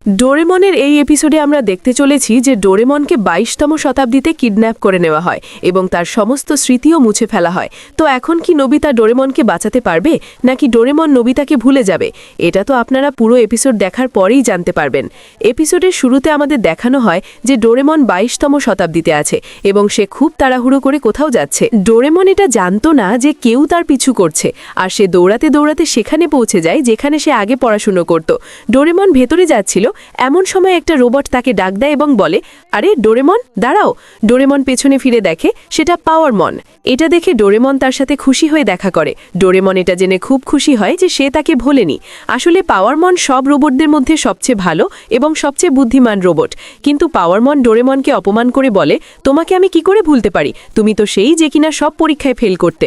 ডোরেমনের এই এপিসোডে আমরা দেখতে চলেছি যে ডোরেমনকে ২২তম শতাব্দীতে কিডন্যাপ করে নেওয়া হয় এবং তার সমস্ত স্মৃতিও মুছে ফেলা হয়। তো এখন কি নোবিতা ডোরেমনকে বাঁচাতে পারবে নাকি ডোরেমন নোবিতাকে ভুলে যাবে? এটা তো আপনারা পুরো এপিসোড দেখার পরেই জানতে পারবেন। এপিসোডের শুরুতে আমাদের দেখানো হয় যে ডোরেমন ২২তম শতাব্দীতে আছে এবং সে খুব তাড়াহুড়ো করে কোথাও যাচ্ছে। ডোরেমন এটা জানতো না যে কেউ তার পিছু করছে, আর সে দৌড়াতে দৌড়াতে সেখানে পৌঁছে যায় যেখানে সে আগে পড়াশুনো করত। ডোরেমন ভেতরে যাচ্ছিল, এমন সময় একটা রোবট তাকে ডাক দেয় এবং বলে, আরে ডোরেমন দাঁড়াও। ডোরেমন পেছনে ফিরে দেখে সেটা পাওয়ারমন। এটা দেখে ডোরেমন তার সাথে খুশি হয়ে দেখা করে। ডোরেমন এটা জেনে খুব খুশি হয় যে সে তাকে ভোলেনি। আসলে পাওয়ারমন সব রোবটদের মধ্যে সবচেয়ে ভালো এবং সবচেয়ে বুদ্ধিমান রোবট, কিন্তু পাওয়ারমন ডোরেমনকে অপমান করে বলে, তোমাকে আমি কি করে ভুলতে পারি, তুমি তো সেই যে কিনা সব পরীক্ষায় ফেল করতে।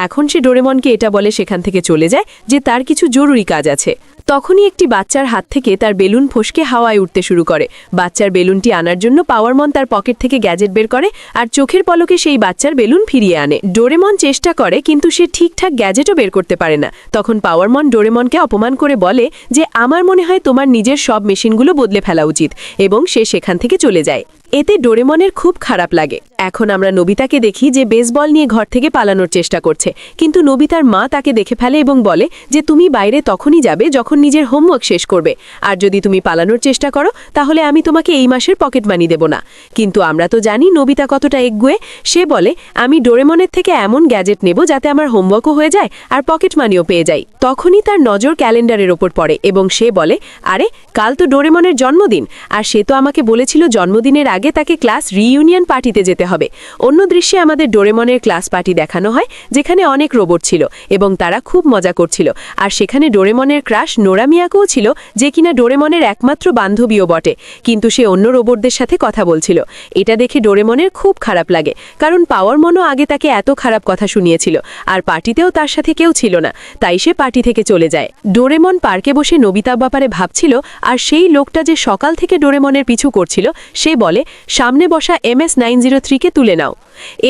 এখন সে ডোরেমনকে এটা বলে সেখান থেকে চলে যায় যে তার কিছু জরুরি কাজ আছে। তখনই একটি বাচ্চার হাত থেকে তার বেলুন ফসকে হাওয়ায় উঠতে শুরু করে। বাচ্চার বেলুনটি আনার জন্য পাওয়ারমন তার পকেট থেকে গ্যাজেট বের করে আর চোখের পলকে সেই বাচ্চার বেলুন ফিরিয়ে আনে। ডোরেমন চেষ্টা করে কিন্তু সে ঠিকঠাক গ্যাজেটও বের করতে পারে না। তখন পাওয়ারমন ডোরেমনকে অপমান করে বলে যে আমার মনে হয় তোমার নিজের সব মেশিনগুলো বদলে ফেলা উচিত, এবং সে সেখান থেকে চলে যায়। এতে ডোরেমনের খুব খারাপ লাগে। এখন আমরা নোবিতাকে দেখি যে বেসবল নিয়ে ঘর থেকে পালানোর চেষ্টা করছে, কিন্তু নোবিতার মা তাকে দেখে ফেলে এবং বলে যে তুমি বাইরে তখনই যাবে যখন নিজের হোমওয়ার্ক শেষ করবে, আর যদি তুমি পালানোর চেষ্টা করো তাহলে আমি তোমাকে এই মাসের পকেট মানি দেব না। কিন্তু আমরা তো জানি নোবিতা কতটা এগগুয়ে। সে বলে আমি ডোরেমনের থেকে এমন গ্যাজেট নেব যাতে আমার হোমওয়ার্কও হয়ে যায় আর পকেট মানিও পেয়ে যাই। তখনই তার নজর ক্যালেন্ডারের ওপর পড়ে এবং সে বলে, আরে কাল তো ডোরেমনের জন্মদিন, আর সে তো আমাকে বলেছিল জন্মদিনের আগে তাকে ক্লাস রিইউনিয়ন পার্টিতে যেতে হবে। অন্য দৃশ্যে আমাদের ডোরেমনের ক্লাস পার্টি দেখানো হয় যেখানে অনেক রোবট ছিল এবং তারা খুব মজা করছিল, আর সেখানে ডোরেমনের ক্রাশ নোরা মিয়াকোও ছিল, যে কিনা ডোরেমনের একমাত্র বান্ধবীও বটে, কিন্তু সে অন্য রোবটদের সাথে কথা বলছিল। এটা দেখে ডোরেমনের খুব খারাপ লাগে, কারণ পাওয়ারমনও আগে তাকে এত খারাপ কথা শুনিয়েছিল, আর পার্টিতেও তার সাথে কেউ ছিল না, তাই সে পার্টি থেকে চলে যায়। ডোরেমন পার্কে বসে নোবিতার ব্যাপারে ভাবছিল, আর সেই লোকটা যে সকাল থেকে ডোরেমনের পিছু করছিল সে বলে, সামনে বসা MS-903-কে তুলে নাও।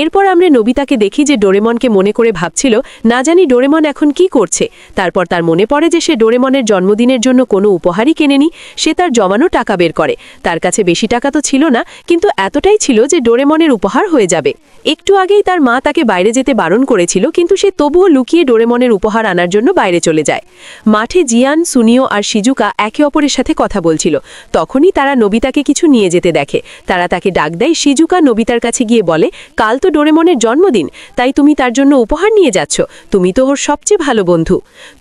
এরপর আমরা নোবিতাকে দেখি যে ডোরেমনকে মনে করে ভাবছিল, না জানি ডোরেমন এখন কি করছে। তারপর তার মনে পড়ে যে সে ডোরেমনের জন্মদিনের জন্য কোনো উপহারই কেনেনি। সে তার জমানো টাকা বের করে। তার কাছে বেশি টাকা তো ছিল না, কিন্তু এতটাই ছিল যে ডোরেমনের উপহার হয়ে যাবে। একটু আগেই তার মা তাকে বাইরে যেতে বারণ করেছিল, কিন্তু সে তবুও লুকিয়ে ডোরেমনের উপহার আনার জন্য বাইরে চলে যায়। মাঠে জিয়ান, সুনিও আর শিজুকা একে অপরের সাথে কথা বলছিল। তখনই তারা নোবিতাকে কিছু নিয়ে যেতে দেখে। তারা তাকে ডাক দেয়। শিজুকা নোবিতার কাছে গিয়ে বলে, কাল তো ডোরেমনের জন্মদিন, তাই তুমি তার জন্য উপহার নিয়ে যাচ্ছ, তুমি তো ওর সবচেয়ে ভালো বন্ধু।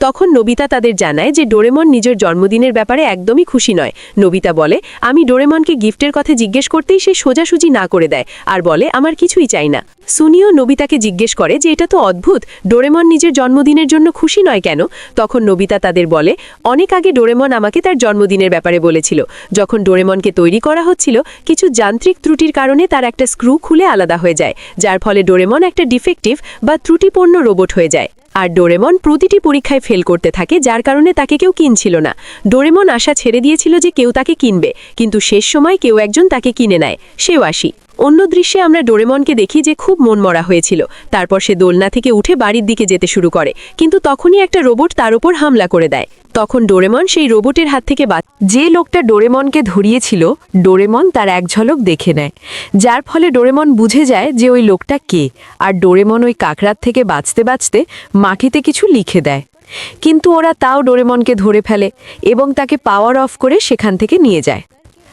তখন নোবিতা তাদের জানায় যে ডোরেমন নিজের জন্মদিনের ব্যাপারে একদমই খুশি নয়। নোবিতা বলে, আমি ডোরেমনকে গিফটের কথা জিজ্ঞেস করতেই সে সোজাসুজি না করে দেয় আর বলে আমার কিছুই চাই না। সুনিও নোবিতাকে জিজ্ঞেস করে যে এটা তো অদ্ভুত, ডোরেমন নিজের জন্মদিনের জন্য খুশি নয় কেন? তখন নোবিতা তাদের বলে, অনেক আগে ডোরেমন আমাকে তার জন্মদিনের ব্যাপারে বলেছিল। যখন ডোরেমনকে তৈরি করা হচ্ছিল, কিছু যান্ত্রিক ত্রুটির কারণে তার একটা স্ক্রু খুলে আলাদা হয়ে যায়, যার ফলে ডোরেমন একটা ডিফেক্টিভ বা ত্রুটিপূর্ণ রোবট হয়ে যায়। আর ডোরেমন প্রতিটি পরীক্ষায় ফেল করতে থাকে, যার কারণে তাকে কেউ কিনছিল না। ডোরেমন আশা ছেড়ে দিয়েছিল যে কেউ তাকে কিনবে, কিন্তু শেষ সময় কেউ একজন তাকে কিনে নেয়, সেও আসি। অন্য দৃশ্যে আমরা ডোরেমনকে দেখি যে খুব মনমরা হয়েছিল। তারপর সে দোলনা থেকে উঠে বাড়ির দিকে যেতে শুরু করে, কিন্তু তখনই একটা রোবট তার উপর হামলা করে দেয়। তখন ডোরেমন সেই রোবটের হাত থেকে যে লোকটা ডোরেমনকে ধরিয়েছিল, ডোরেমন তার এক ঝলক দেখে নেয়, যার ফলে ডোরেমন বুঝে যায় যে ওই লোকটা কে। আর ডোরেমন ওই কাকড়ার থেকে বাঁচতে বাঁচতে মাটিতে কিছু লিখে দেয়, কিন্তু ওরা তাও ডোরেমনকে ধরে ফেলে এবং তাকে পাওয়ার অফ করে সেখান থেকে নিয়ে যায়।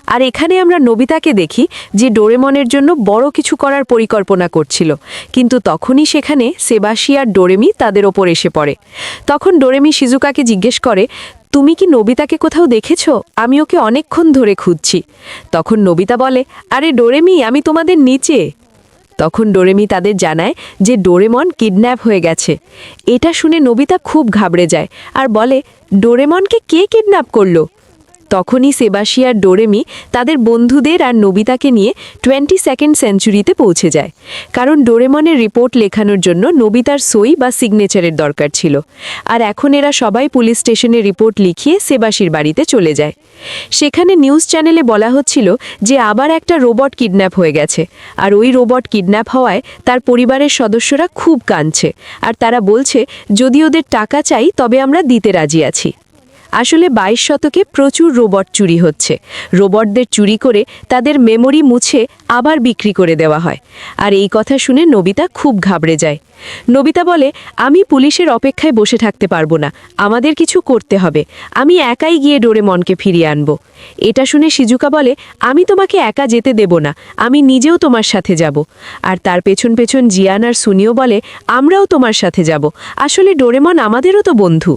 আর এখানে আমরা নোবিতাকে দেখি যে ডোরেমনের জন্য বড় কিছু করার পরিকল্পনা করছিল, কিন্তু তখনই সেখানে সেবাশি আর ডোরেমি তাদের ওপর এসে পড়ে। তখন ডোরেমি শিজুকাকে জিজ্ঞেস করে, তুমি কি নোবিতাকে কোথাও দেখেছো? আমি ওকে অনেকক্ষণ ধরে খুঁজছি। তখন নোবিতা বলে, আরে ডোরেমি, আমি তোমাদের নিচে। তখন ডোরেমি তাদের জানায় যে ডোরেমন কিডন্যাপ হয়ে গেছে। এটা শুনে নোবিতা খুব ঘাবড়ে যায় আর বলে, ডোরেমনকে কে কিডন্যাপ করলো? তখনই সেবাশি আর ডোরেমি তাদের বন্ধুদের আর নোবিতাকে নিয়ে 22nd সেঞ্চুরিতে পৌঁছে যায়, কারণ ডোরেমনের রিপোর্ট লেখানোর জন্য নোবিতার সই বা সিগনেচারের দরকার ছিল। আর এখন এরা সবাই পুলিশ স্টেশনে রিপোর্ট লিখিয়ে সেবাশির বাড়িতে চলে যায়। সেখানে নিউজ চ্যানেলে বলা হচ্ছিল যে আবার একটা রোবট কিডন্যাপ হয়ে গেছে, আর ওই রোবট কিডন্যাপ হওয়ায় তার পরিবারের সদস্যরা খুব কাঁদছে, আর তারা বলছে যদি ওদের টাকা চাই তবে আমরা দিতে রাজি আছি। আসলে 22 শতকে প্রচুর রোবট চুরি হচ্ছে। রোবটদের চুরি করে তাদের মেমোরি মুছে আবার বিক্রি করে দেওয়া হয়। আর এই কথা শুনে নোবিতা খুব ঘাবড়ে যায়। নোবিতা বলে, আমি পুলিশের অপেক্ষায় বসে থাকতে পারবো না, আমাদের কিছু করতে হবে, আমি একাই গিয়ে ডোরেমনকে ফিরিয়ে আনব। এটা শুনে শিজুকা বলে, আমি তোমাকে একা যেতে দেব না, আমি নিজেও তোমার সাথে যাব। আর তার পেছন পেছন জিয়ান আর সুনিও বলে, আমরাও তোমার সাথে যাব, আসলে ডোরেমন আমাদেরও তো বন্ধু।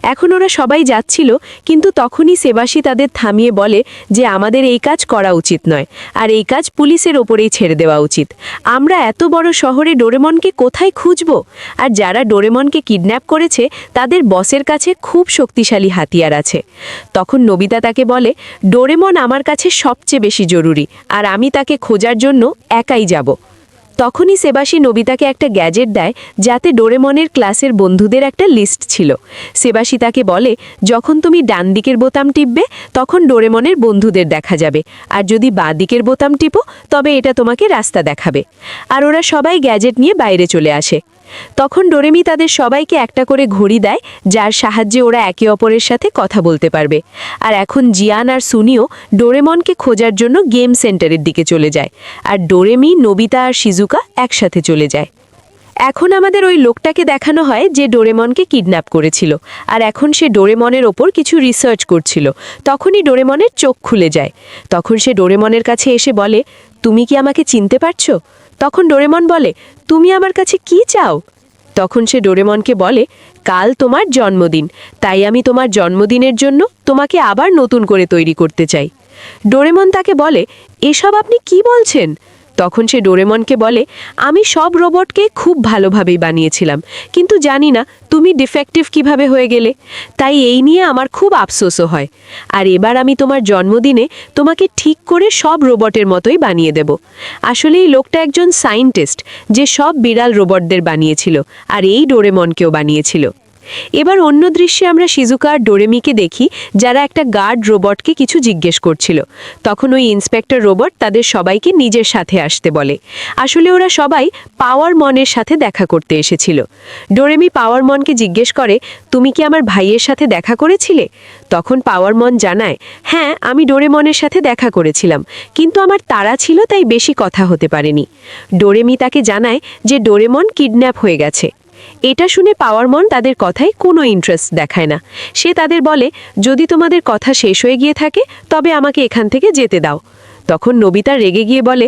এখন ওরা সবাই যাচ্ছিল, কিন্তু তখনই সেবাসী তাদের থামিয়ে বলে যে আমাদের এই কাজ করা উচিত নয়, আর এই কাজ পুলিশের ওপরেই ছেড়ে দেওয়া উচিত। আমরা এত বড় শহরে ডোরেমনকে কোথায় খুঁজব? আর যারা ডোরেমনকে কিডন্যাপ করেছে তাদের বসের কাছে খুব শক্তিশালী হাতিয়ার আছে। তখন নোবিতা তাকে বলে, ডোরেমন আমার কাছে সবচেয়ে বেশি জরুরি, আর আমি তাকে খোঁজার জন্য একাই যাব। তখনই সেবাসী নোবিতাকে একটা গ্যাজেট দেয়, যাতে ডোরেমনের ক্লাসের বন্ধুদের একটা লিস্ট ছিল। সেবাসী তাকে বলে, যখন তুমি ডান দিকের বোতাম টিপবে তখন ডোরেমনের বন্ধুদের দেখা যাবে, আর যদি বাঁ দিকের বোতাম টিপো তবে এটা তোমাকে রাস্তা দেখাবে। আর ওরা সবাই গ্যাজেট নিয়ে বাইরে চলে আসে। তখন ডোরেমি তাদের সবাইকে একটা করে ঘড়ি দেয়, যার সাহায্যে ওরা একে অপরের সাথে কথা বলতে পারবে। আর এখন জিয়ান আর সুনিও ডোরেমনকে খোঁজার জন্য গেম সেন্টারের দিকে চলে যায়, আর ডোরেমি, নোবিতা আর শিজুকা একসাথে চলে যায়। এখন আমাদের ওই লোকটাকে দেখানো হয় যে ডোরেমনকে কিডন্যাপ করেছিল, আর এখন সে ডোরেমনের ওপর কিছু রিসার্চ করছিল। তখনই ডোরেমনের চোখ খুলে যায়। তখন সে ডোরেমনের কাছে এসে বলে, তুমি কি আমাকে চিনতে পারছো? তখন ডোরেমন বলে, তুমি আমার কাছে কি চাও? তখন সে ডোরেমনকে বলে, কাল তোমার জন্মদিন, তাই আমি তোমার জন্মদিনের জন্য তোমাকে আবার নতুন করে তৈরি করতে চাই। ডোরেমন তাকে বলে, এসব আপনি কি বলছেন? তখন সে ডোরেমনকে বলে, আমি সব রোবটকে খুব ভালোভাবেই বানিয়েছিলাম, কিন্তু জানি না তুমি ডিফেক্টিভ কিভাবে হয়ে গেলে, তাই এই নিয়ে আমার খুব আফসোসও হয়। আর এবার আমি তোমার জন্মদিনে তোমাকে ঠিক করে সব রোবটের মতোই বানিয়ে দেব। আসলে এই লোকটা একজন সায়েন্টিস্ট, যে সব বিড়াল রোবটদের বানিয়েছিল, আর এই ডোরেমনকেও বানিয়েছিল। এবার অন্য দৃশ্যে আমরা শিজুকা আর ডোরেমিকে দেখি, যারা একটা গার্ড রোবটকে কিছু জিজ্ঞেস করছিল। তখন ওই ইন্সপেক্টর রোবট তাদের সবাইকে নিজের সাথে আসতে বলে। আসলে ওরা সবাই পাওয়ার মনের সাথে দেখা করতে এসেছিল। ডোরেমি পাওয়ার মনকে জিজ্ঞেস করে, তুমি কি আমার ভাইয়ের সাথে দেখা করেছিলে? তখন পাওয়ার মন জানায়, হ্যাঁ, আমি ডোরেমনের সাথে দেখা করেছিলাম, কিন্তু আমার তাড়া ছিল, তাই বেশি কথা হতে পারেনি। ডোরেমি তাকে জানায় যে ডোরেমন কিডন্যাপ হয়ে গেছে। এটা শুনে পাওয়ারমন তাদের কথায় কোনো ইন্টারেস্ট দেখায় না। সে তাদের বলে, যদি তোমাদের কথা শেষ হয়ে গিয়ে থাকে তবে আমাকে এখান থেকে যেতে দাও। তখন নোবিতা রেগে গিয়ে বলে,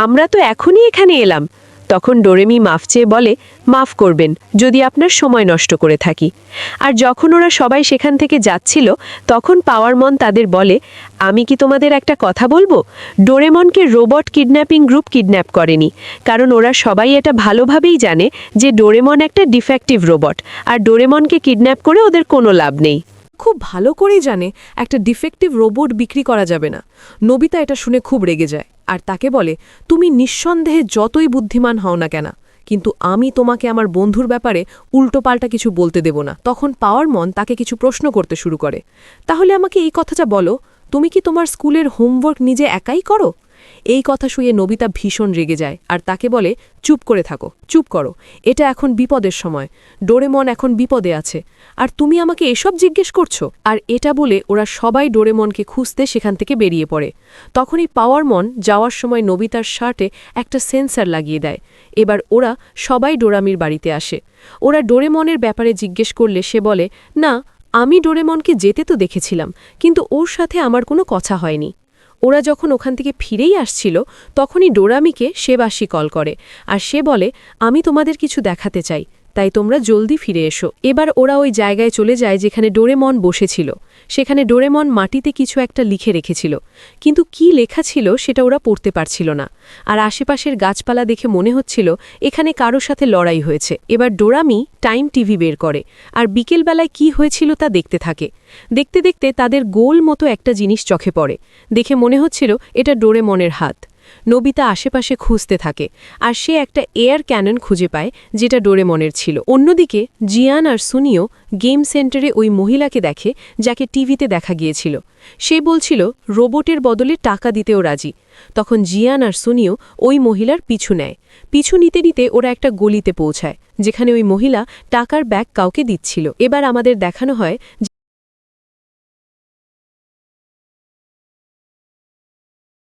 আমরা তো এখনই এখানে এলাম। তখন ডোরেমি মাফ চেয়ে বলে, মাফ করবেন যদি আপনার সময় নষ্ট করে থাকি। আর যখন ওরা সবাই সেখান থেকে যাচ্ছিল, তখন পাওয়ারমন তাদের বলে, আমি কি তোমাদের একটা কথা বলবো? ডোরেমনকে রোবট কিডন্যাপিং গ্রুপ কিডন্যাপ করেনি, কারণ ওরা সবাই এটা ভালোভাবেই জানে যে ডোরেমন একটা ডিফেক্টিভ রোবট, আর ডোরেমনকে কিডন্যাপ করে ওদের কোনো লাভ নেই। খুব ভালো করেই জানে একটা ডিফেক্টিভ রোবট বিক্রি করা যাবে না। নোবিতা এটা শুনে খুব রেগে যায়, আর তাকে বলে, তুমি নিঃসন্দেহে যতই বুদ্ধিমান হও না কেন, কিন্তু আমি তোমাকে আমার বন্ধুর ব্যাপারে উল্টোপাল্টা কিছু বলতে দেব না। তখন পাওয়ারমন তাকে কিছু প্রশ্ন করতে শুরু করে, তাহলে আমাকে এই কথাটা বলো, তুমি কি তোমার স্কুলের হোমওয়ার্ক নিজে একাই করো? এই কথা শুয়ে নোবিতা ভীষণ রেগে যায়, আর তাকে বলে, চুপ করে থাকো, চুপ করো, এটা এখন বিপদের সময়, ডোরেমন এখন বিপদে আছে, আর তুমি আমাকে এসব জিজ্ঞেস করছো? আর এটা বলে ওরা সবাই ডোরেমনকে খুঁজতে সেখান থেকে বেরিয়ে পড়ে। তখনই পাওয়ারমন যাওয়ার সময় নোবিতার শার্টে একটা সেন্সার লাগিয়ে দেয়। এবার ওরা সবাই ডোরামির বাড়িতে আসে। ওরা ডোরেমনের ব্যাপারে জিজ্ঞেস করলে সে বলে, না, আমি ডোরেমনকে যেতে তো দেখেছিলাম, কিন্তু ওর সাথে আমার কোনো কথা হয়নি। ওরা যখন ওখান থেকে ফিরেই আসছিল, তখনই ডোরামিকে সেবাসী কল করে, আর সে বলে, আমি তোমাদের কিছু দেখাতে চাই, তাই তোমরা জলদি ফিরে এসো। এবার ওরা ওই জায়গায় চলে যায় যেখানে ডোরেমন বসেছিল। সেখানে ডোরেমন মাটিতে কিছু একটা লিখে রেখেছিল, কিন্তু কি লেখা ছিল সেটা ওরা পড়তে পারছিল না। আর আশেপাশের গাছপালা দেখে মনে হচ্ছিল এখানে কারো সাথে লড়াই হয়েছে। এবার ডোরামি টাইম টিভি বের করে, আর বিকেলবেলায় কি হয়েছিল তা দেখতে থাকে। দেখতে দেখতে তাদের গোল মতো একটা জিনিস চোখে পড়ে। দেখে মনে হচ্ছিল এটা ডোরেমনের হাত। নোবিতা আশেপাশে খুঁজতে থাকে, আর সে একটা এয়ার ক্যানন খুঁজে পায় যেটা ডোরেমনের ছিল। অন্যদিকে জিয়ান আর সুনিও গেম সেন্টারে ওই মহিলাকে দেখে যাকে টিভিতে দেখা গিয়েছিল। সে বলছিল রোবটের বদলে টাকা দিতেও রাজি। তখন জিয়ান আর সুনিও ওই মহিলার পিছু নেয়। পিছু নিতে নিতে ওরা একটা গলিতে পৌঁছায়, যেখানে ওই মহিলা টাকার ব্যাগ কাউকে দিচ্ছিল। এবার আমাদের দেখানো হয়